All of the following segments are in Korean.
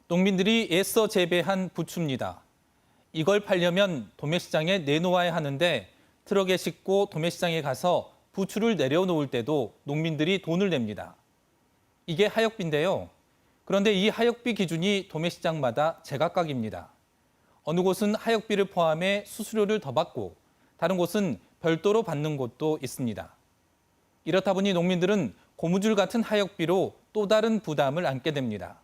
농민들이 애써 재배한 부추입니다. 이걸 팔려면 도매시장에 내놓아야 하는데 트럭에 싣고 도매시장에 가서 부추를 내려놓을 때도 농민들이 돈을 냅니다. 이게 하역비인데요. 그런데 이 하역비 기준이 도매시장마다 제각각입니다. 어느 곳은 하역비를 포함해 수수료를 더 받고 다른 곳은 별도로 받는 곳도 있습니다. 이렇다 보니 농민들은 고무줄 같은 하역비로 또 다른 부담을 안게 됩니다.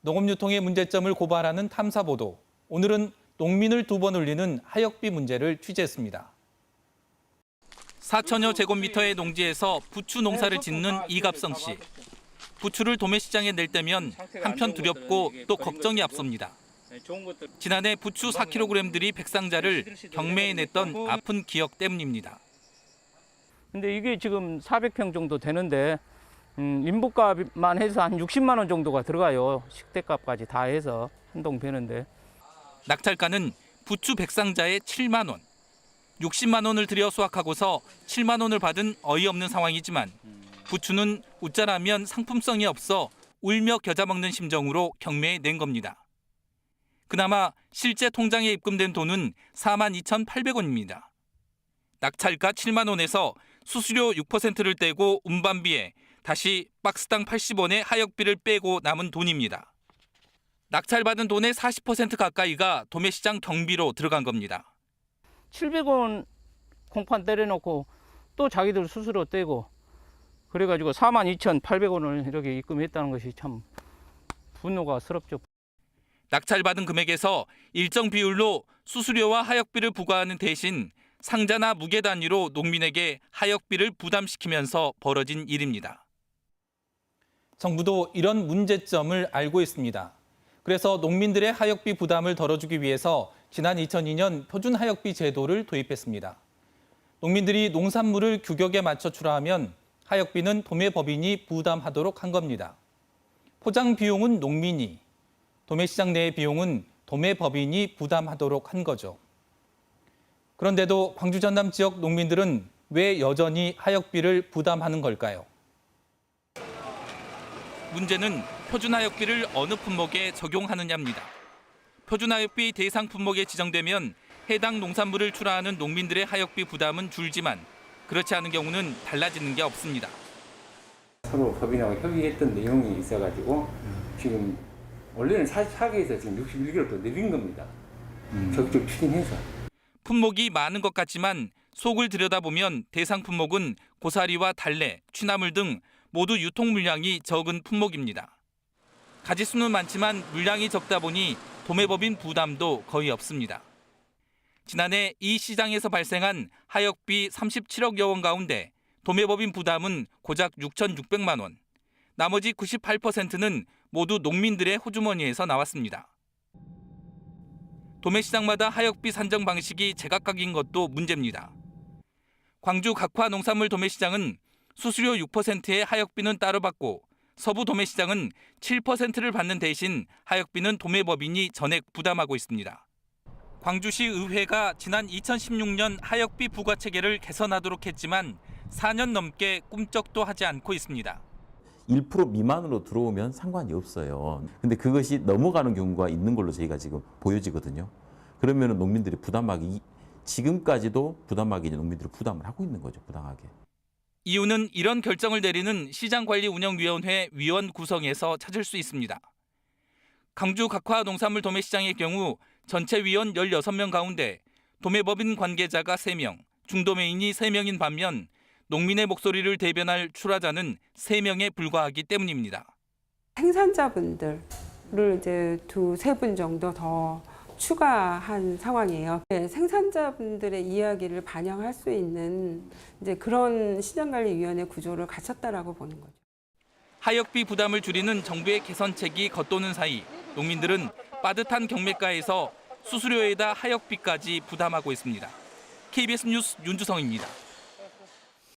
농업유통의 문제점을 고발하는 탐사보도. 오늘은 농민을 두 번 울리는 하역비 문제를 취재했습니다. 4천여 제곱미터의 농지에서 부추 농사를 짓는 이갑성 씨. 부추를 도매시장에 낼 때면 한편 두렵고 또 걱정이 앞섭니다. 지난해 부추 4kg들이 백상자를 경매에 냈던 아픈 기억 때문입니다. 근데 이게 지금 400평 정도 되는데 인부값만 해서 한 60만 원 정도가 들어가요. 식대값까지 다 해서 한 동 베는데. 낙찰가는 부추 백상자에 7만 원. 60만 원을 들여 수확하고서 7만 원을 받은 어이없는 상황이지만 부추는 웃자라면 상품성이 없어 울며 겨자 먹는 심정으로 경매에 낸 겁니다. 그나마 실제 통장에 입금된 돈은 42,800원입니다. 낙찰가 7만 원에서 수수료 6%를 떼고 운반비에 다시 박스당 80원의 하역비를 빼고 남은 돈입니다. 낙찰받은 돈의 40% 가까이가 도매시장 경비로 들어간 겁니다. 700원 공판 때려놓고 또 자기들 수수료 떼고 그래가지고 42,800원을 이렇게 입금했다는 것이 참 분노가 스럽죠. 낙찰받은 금액에서 일정 비율로 수수료와 하역비를 부과하는 대신 상자나 무게 단위로 농민에게 하역비를 부담시키면서 벌어진 일입니다. 정부도 이런 문제점을 알고 있습니다. 그래서 농민들의 하역비 부담을 덜어주기 위해서 지난 2002년 표준하역비 제도를 도입했습니다. 농민들이 농산물을 규격에 맞춰 출하하면 하역비는 도매법인이 부담하도록 한 겁니다. 포장 비용은 농민이, 도매시장 내의 비용은 도매법인이 부담하도록 한 거죠. 그런데도 광주 전남 지역 농민들은 왜 여전히 하역비를 부담하는 걸까요? 문제는 표준하역비를 어느 품목에 적용하느냐입니다. 표준하역비 대상 품목에 지정되면 해당 농산물을 출하하는 농민들의 하역비 부담은 줄지만 그렇지 않은 경우는 달라지는 게 없습니다. 서로 법인하고 협의했던 내용이 있어가지고 지금 원래는 44개에서 지금 61개로 또 내린 겁니다. 적극 추진해서. 품목이 많은 것 같지만 속을 들여다보면 대상 품목은 고사리와 달래, 취나물 등 모두 유통 물량이 적은 품목입니다. 가지수는 많지만 물량이 적다 보니 도매법인 부담도 거의 없습니다. 지난해 이 시장에서 발생한 하역비 37억여 원 가운데 도매법인 부담은 고작 6,600만 원. 나머지 98%는 모두 농민들의 호주머니에서 나왔습니다. 도매시장마다 하역비 산정 방식이 제각각인 것도 문제입니다. 광주 각화 농산물 도매시장은 수수료 6%의 하역비는 따로 받고 서부 도매시장은 7%를 받는 대신 하역비는 도매법인이 전액 부담하고 있습니다. 광주시 의회가 지난 2016년 하역비 부과 체계를 개선하도록 했지만 4년 넘게 꿈쩍도 하지 않고 있습니다. 1% 미만으로 들어오면 상관이 없어요. 근데 그것이 넘어가는 경우가 있는 걸로 저희가 지금 보여지거든요. 그러면 농민들이 부담하기, 지금까지도 부담하기 농민들이 부담을 하고 있는 거죠, 부당하게. 이유는 이런 결정을 내리는 시장관리운영위원회 위원 구성에서 찾을 수 있습니다. 광주 각화 농산물 도매시장의 경우 전체 위원 16명 가운데 도매법인 관계자가 3명, 중도매인이 3명인 반면 농민의 목소리를 대변할 출하자는 3명에 불과하기 때문입니다. 생산자분들을 이제 2-3분 정도 더 추가한 상황이에요. 생산자분들의 이야기를 반영할 수 있는 이제 그런 시장관리위원회 구조를 갖췄다라고 보는 거죠. 하역비 부담을 줄이는 정부의 개선책이 겉도는 사이 농민들은 빠듯한 경매가에서 수수료에다 하역비까지 부담하고 있습니다. KBS 뉴스 윤주성입니다.